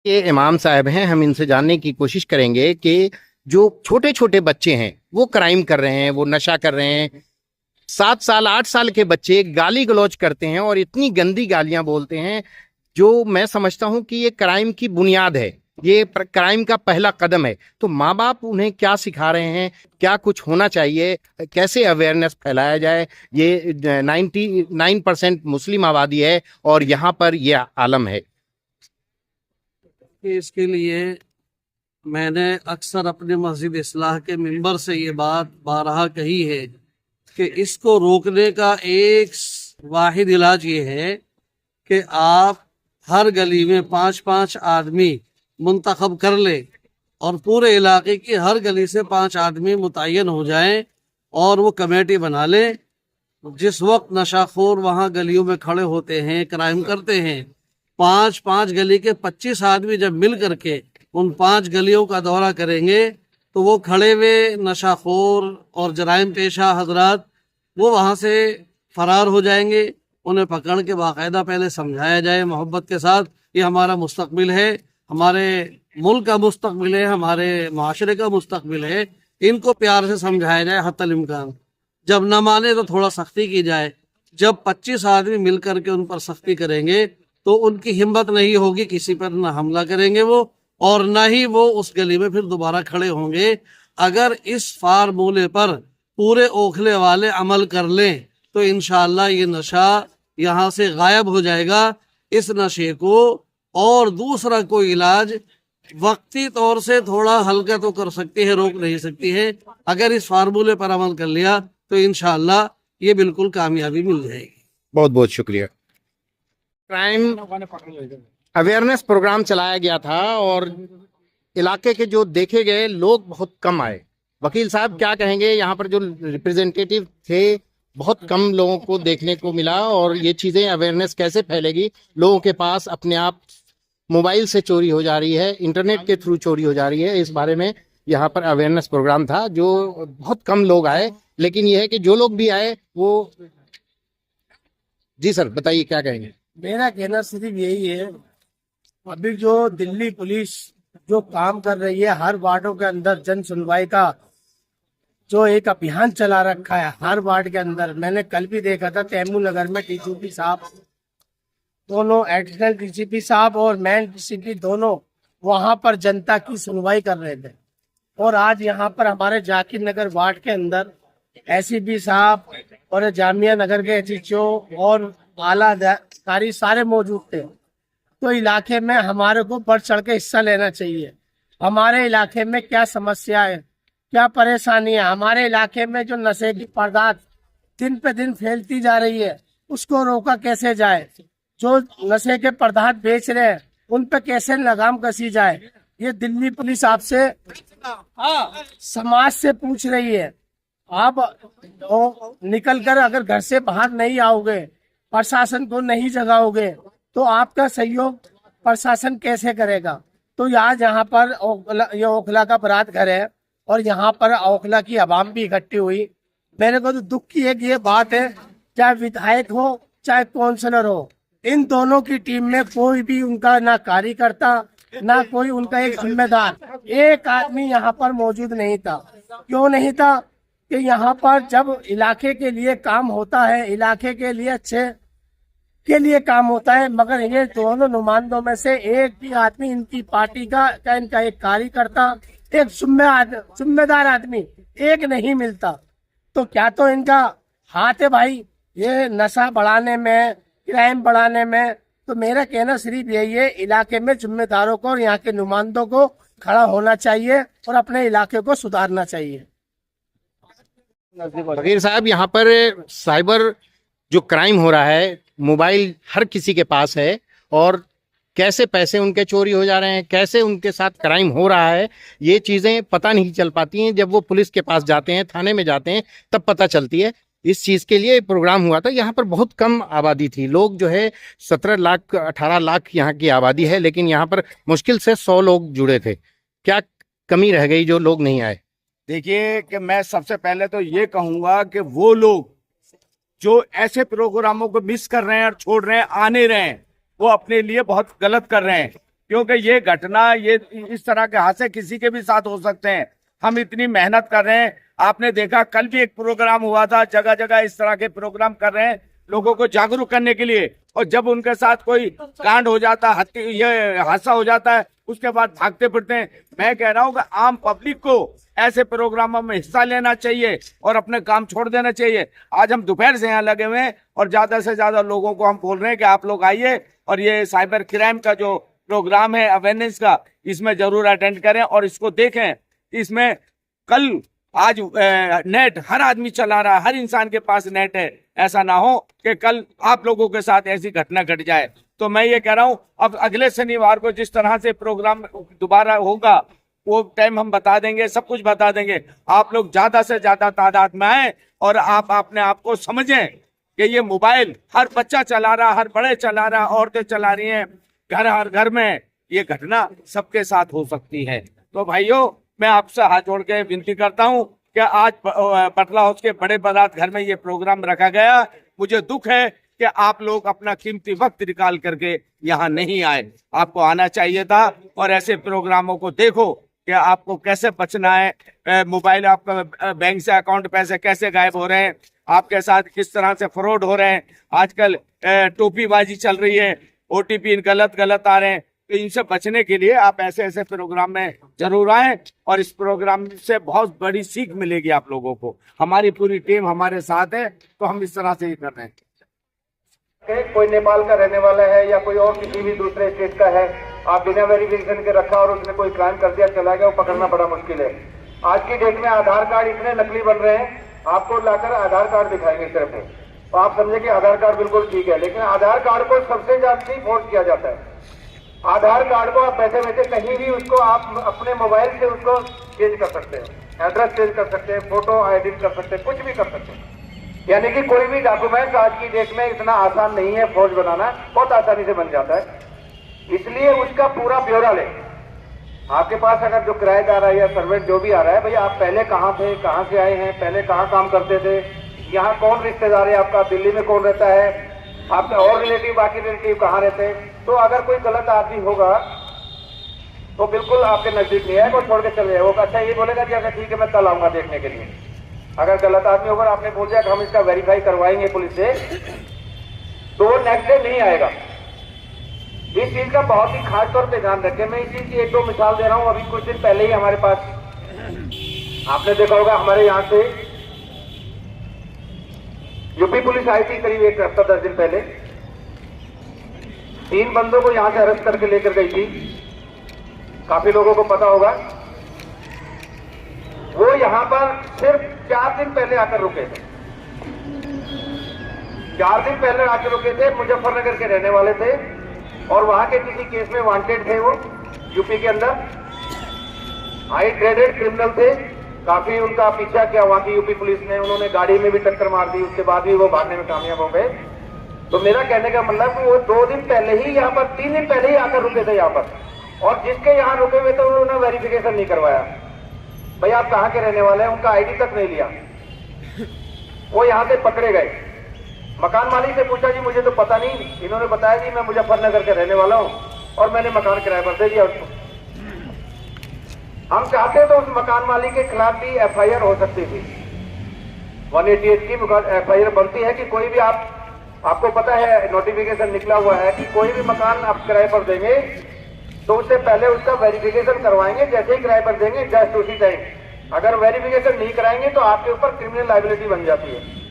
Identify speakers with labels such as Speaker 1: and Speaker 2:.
Speaker 1: ये इमाम साहब हैं, हम इनसे जानने की कोशिश करेंगे कि जो छोटे छोटे बच्चे हैं वो क्राइम कर रहे हैं, वो नशा कर रहे हैं। 7 साल 8 साल के बच्चे गाली गलौज करते हैं और इतनी गंदी गालियां बोलते हैं जो मैं समझता हूं कि ये क्राइम की बुनियाद है, ये क्राइम का पहला कदम है। तो माँ बाप उन्हें क्या सिखा रहे हैं, क्या कुछ होना चाहिए, कैसे अवेयरनेस फैलाया जाए। ये 99% मुस्लिम आबादी है और यहाँ पर यह आलम है।
Speaker 2: कि इसके लिए मैंने अक्सर अपने मस्जिद इस्लाह के मिंबर से ये बात बारहा कही है कि इसको रोकने का एक वाहिद इलाज ये है कि आप हर गली में 5-5 आदमी मुंतखब कर ले और पूरे इलाके की हर गली से 5 आदमी मुतय्यन हो जाएं और वो कमेटी बना ले। जिस वक्त नशाखोर वहां गलियों में खड़े होते हैं, क्राइम करते हैं, 5-5 गली के 25 आदमी जब मिल करके उन 5 गलियों का दौरा करेंगे तो वो खड़े हुए नशाखोर और जराइम पेशा हजरात वो वहां से फरार हो जाएंगे। उन्हें पकड़ के बाकायदा पहले समझाया जाए मोहब्बत के साथ, ये हमारा मुस्तकबिल है, हमारे मुल्क का मुस्तकबिल है, हमारे माशरे का मुस्तकबिल है। इनको प्यार से समझाया जाए हत्तल इम्कान। जब न माने तो थोड़ा सख्ती की जाए। जब 25 आदमी मिल करके उन पर सख्ती करेंगे तो उनकी हिम्मत नहीं होगी, किसी पर न हमला करेंगे वो और न ही वो उस गली में फिर दोबारा खड़े होंगे। अगर इस फार्मूले पर पूरे ओखले वाले अमल कर लें तो इंशाअल्लाह ये नशा यहाँ से गायब हो जाएगा। इस नशे को और दूसरा कोई इलाज वक्ती तौर से थोड़ा हल्का तो कर सकती है, रोक नहीं सकती है। अगर इस फार्मूले पर अमल कर लिया तो इंशाअल्लाह ये बिल्कुल कामयाबी मिल जाएगी।
Speaker 1: बहुत बहुत शुक्रिया। क्राइम अवेयरनेस प्रोग्राम चलाया गया था और इलाके के जो देखे गए लोग बहुत कम आए। वकील साहब क्या कहेंगे, यहाँ पर जो रिप्रेजेंटेटिव थे बहुत कम लोगों को देखने को मिला और ये चीजें अवेयरनेस कैसे फैलेगी। लोगों के पास अपने आप मोबाइल से चोरी हो जा रही है, इंटरनेट के थ्रू चोरी हो जा रही है। इस बारे में यहाँ पर अवेयरनेस प्रोग्राम था जो बहुत कम लोग आए, लेकिन यह है कि जो लोग भी आए वो। जी सर बताइए क्या कहेंगे।
Speaker 3: मेरा कहना सिर्फ यही है, अभी जो दिल्ली पुलिस जो काम कर रही है हर वार्डों के अंदर जन सुनवाई का जो एक अभियान चला रखा है हर वार्ड के अंदर। मैंने कल भी देखा था तैमूर नगर में डीसीपी साहब, दोनों एडिशनल डीसीपी साहब और मैन डीसीपी दोनों वहां पर जनता की सुनवाई कर रहे थे। और आज यहाँ पर हमारे जाकिर नगर वार्ड के अंदर एसीपी साहब और जामिया नगर के एचओ और आला अधिकारी सारे मौजूद थे। तो इलाके में हमारे को बढ़ चढ़ के हिस्सा लेना चाहिए। हमारे इलाके में क्या समस्या है, क्या परेशानी है, हमारे इलाके में जो नशे की पदार्थ दिन पे दिन फैलती जा रही है उसको रोका कैसे जाए, जो नशे के पदार्थ बेच रहे हैं उन पे कैसे लगाम कसी जाए, ये दिल्ली पुलिस आपसे समाज से पूछ रही है। आप निकल कर अगर घर से बाहर नहीं आओगे, प्रशासन को नहीं जगाओगे तो आपका सहयोग प्रशासन कैसे करेगा। तो यहाँ पर ये ओखला का बारात घर है और यहाँ पर ओखला की आवाम भी इकट्ठी हुई। मेरे को तो दुख की एक ये बात है, चाहे विधायक हो चाहे काउंसलर हो, इन दोनों की टीम में कोई भी उनका ना कार्यकर्ता ना कोई उनका एक जिम्मेदार, एक आदमी यहाँ पर मौजूद नहीं था। क्यों नहीं था कि यहाँ पर जब इलाके के लिए काम होता है, इलाके के लिए अच्छे के लिए काम होता है, मगर ये दोनों नुमाइंदों में से एक भी आदमी इनकी पार्टी का इनका एक कार्यकर्ता, एक जिम्मेदार आदमी एक नहीं मिलता। तो क्या तो इनका हाथ है भाई ये नशा बढ़ाने में, क्राइम बढ़ाने में। तो मेरा कहना सिर्फ यही है, इलाके में जिम्मेदारों को और यहाँ के नुमाइंदों को खड़ा होना चाहिए और अपने इलाके को सुधारना चाहिए।
Speaker 1: फकीर साहब, यहाँ पर साइबर जो क्राइम हो रहा है, मोबाइल हर किसी के पास है और कैसे पैसे उनके चोरी हो जा रहे हैं, कैसे उनके साथ क्राइम हो रहा है, ये चीज़ें पता नहीं चल पाती हैं। जब वो पुलिस के पास जाते हैं, थाने में जाते हैं, तब पता चलती है। इस चीज़ के लिए प्रोग्राम हुआ था। यहाँ पर बहुत कम आबादी थी, लोग जो है 17 लाख 18 लाख यहाँ की आबादी है, लेकिन यहाँ पर मुश्किल से 100 लोग जुड़े थे। क्या कमी रह गई जो लोग नहीं आए?
Speaker 4: देखिए कि मैं सबसे पहले तो ये कहूँगा कि वो लोग जो ऐसे प्रोग्रामों को मिस कर रहे हैं और छोड़ रहे हैं, आ नहीं रहे हैं, वो अपने लिए बहुत गलत कर रहे हैं। क्योंकि ये घटना, ये इस तरह के हादसे किसी के भी साथ हो सकते हैं। हम इतनी मेहनत कर रहे हैं, आपने देखा कल भी एक प्रोग्राम हुआ था, जगह जगह इस तरह के प्रोग्राम कर रहे हैं लोगों को जागरूक करने के लिए, और जब उनके साथ कोई कांड हो जाता है, ये हादसा हो जाता है, उसके बाद भागते फिरते हैं। मैं कह रहा हूं कि आम पब्लिक को ऐसे प्रोग्रामों में हिस्सा लेना चाहिए और अपने काम छोड़ देना चाहिए। आज हम दोपहर से यहाँ लगे हुए हैं और ज्यादा से ज्यादा लोगों को हम बोल रहे हैं कि आप लोग आइए और ये साइबर क्राइम का जो प्रोग्राम है अवेयरनेस का, इसमें जरूर अटेंड करें और इसको देखें। इसमें कल आज नेट हर आदमी चला रहा है, हर इंसान के पास नेट है, ऐसा ना हो कि कल आप लोगों के साथ ऐसी घटना घट जाए। तो मैं ये कह रहा हूं, अब अगले शनिवार को जिस तरह से प्रोग्राम दोबारा होगा वो टाइम हम बता देंगे, सब कुछ बता देंगे। आप लोग ज्यादा से ज्यादा तादाद में आए और आप अपने आप को समझें कि ये मोबाइल हर बच्चा चला रहा, हर बड़े चला रहा, औरतें चला रही हैं, हर घर में ये घटना सबके साथ हो सकती है। तो भाइयों, मैं आपसे हाथ जोड़ के विनती करता हूं कि आज पटला हाउस के बड़े बारात घर में ये प्रोग्राम रखा गया। मुझे दुख है कि आप लोग अपना कीमती वक्त निकाल करके यहाँ नहीं आए। आपको आना चाहिए था और ऐसे प्रोग्रामों को देखो कि आपको कैसे बचना है। मोबाइल, आपका बैंक से अकाउंट पैसे कैसे गायब हो रहे हैं, आपके साथ किस तरह से फ्रॉड हो रहे हैं। आजकल टोपीबाजी चल रही है, OTP गलत आ रहे हैं। तो इनसे बचने के लिए आप ऐसे ऐसे प्रोग्राम में जरूर आए और इस प्रोग्राम से बहुत बड़ी सीख मिलेगी आप लोगों को। हमारी पूरी टीम हमारे साथ है, तो हम इस तरह से ही कर रहे हैं।
Speaker 5: कोई नेपाल का रहने वाला है या कोई और किसी भी दूसरे स्टेट का है, आप बिना वेरिफिकेशन के रखा और उसने कोई क्राइम कर दिया, चला गया, वो पकड़ना बड़ा मुश्किल है। आज की डेट में आधार कार्ड इतने नकली बन रहे हैं, आपको लाकर आधार कार्ड दिखाएंगे सिर्फ, तो आप समझे कि आधार कार्ड बिल्कुल ठीक है, लेकिन आधार कार्ड को सबसे ज्यादा फोर्स किया जाता है। आधार कार्ड को आप बैठे बैठे कहीं भी उसको आप अपने मोबाइल से उसको चेंज कर सकते हैं, एड्रेस चेंज कर सकते हैं, फोटो एडिट कर सकते हैं, कुछ भी कर सकते हैं। यानी कि कोई भी डॉक्यूमेंट आज की डेट में इतना आसान नहीं है, फौज बनाना बहुत आसानी से बन जाता है। इसलिए उसका पूरा ब्यौरा ले। आपके पास अगर जो किराएदार है या सर्वेंट जो भी आ रहा है, भैया आप पहले कहाँ थे, कहाँ से आए हैं, पहले कहाँ काम करते थे, यहाँ कौन रिश्तेदार है आपका, दिल्ली में कौन रहता है, आपका और रिलेटिव, बाकी रिलेटिव कहाँ रहते हैं। तो अगर कोई गलत आदमी होगा तो बिल्कुल आपके नजदीक नहीं आएगा, छोड़ के चले जाएगा। अच्छा ये बोलेगा कि अच्छा ठीक है मैं कल आऊंगा देखने के लिए। अगर गलत आदमी होगा, आपने बोल दिया कि हम इसका वेरीफाई करवाएंगे पुलिस से, तो वो नेक्स्ट डे नहीं आएगा। इस चीज का बहुत ही खास तौर पे ध्यान रखें। मैं इस चीज की एक दो मिसाल दे रहा हूं। अभी कुछ दिन पहले ही हमारे पास, आपने देखा होगा, हमारे यहाँ से यूपी पुलिस आई थी करीब 1 हफ्ता 10 दिन पहले। 3 बंदों को यहां से अरेस्ट करके लेकर गई थी, काफी लोगों को पता होगा। वो यहां पर सिर्फ 4 दिन पहले आकर रुके थे। 4 दिन पहले आकर रुके थे, मुजफ्फरनगर के रहने वाले थे और वहां के किसी केस में वांटेड थे। वो यूपी के अंदर हाई ग्रेडेड क्रिमिनल थे, काफी उनका पीछा किया वहां की यूपी पुलिस ने। उन्होंने गाड़ी में भी टक्कर मार दी, उसके बाद भी वो भागने में कामयाब हो गए। तो मेरा कहने का मतलब कि वो 2 दिन पहले ही यहाँ पर, 3 दिन पहले ही आकर रुके थे यहाँ पर, और जिसके यहाँ रुके हुए थे उन्होंने वेरिफिकेशन नहीं करवाया। भाई आप कहाँ के रहने वाले हैं, उनका आईडी तक नहीं लिया। वो यहाँ से पकड़े गए। मकान मालिक से पूछा, जी मुझे तो पता नहीं। इन्होंने बताया जी मैं मुजफ्फरनगर के रहने वाला हूँ और मैंने मकान किराए पर दे दिया उसको। हम चाहते तो उस मकान मालिक के खिलाफ भी FIR हो सकती थी। 188 की FIR बनती है कि कोई भी आपको पता है, नोटिफिकेशन निकला हुआ है कि कोई भी मकान आप किराए पर देंगे तो उससे पहले उसका वेरिफिकेशन करवाएंगे। जैसे ही किराए पर देंगे जस्ट उसी टाइम, अगर वेरिफिकेशन नहीं कराएंगे तो आपके ऊपर क्रिमिनल लायबिलिटी बन जाती है।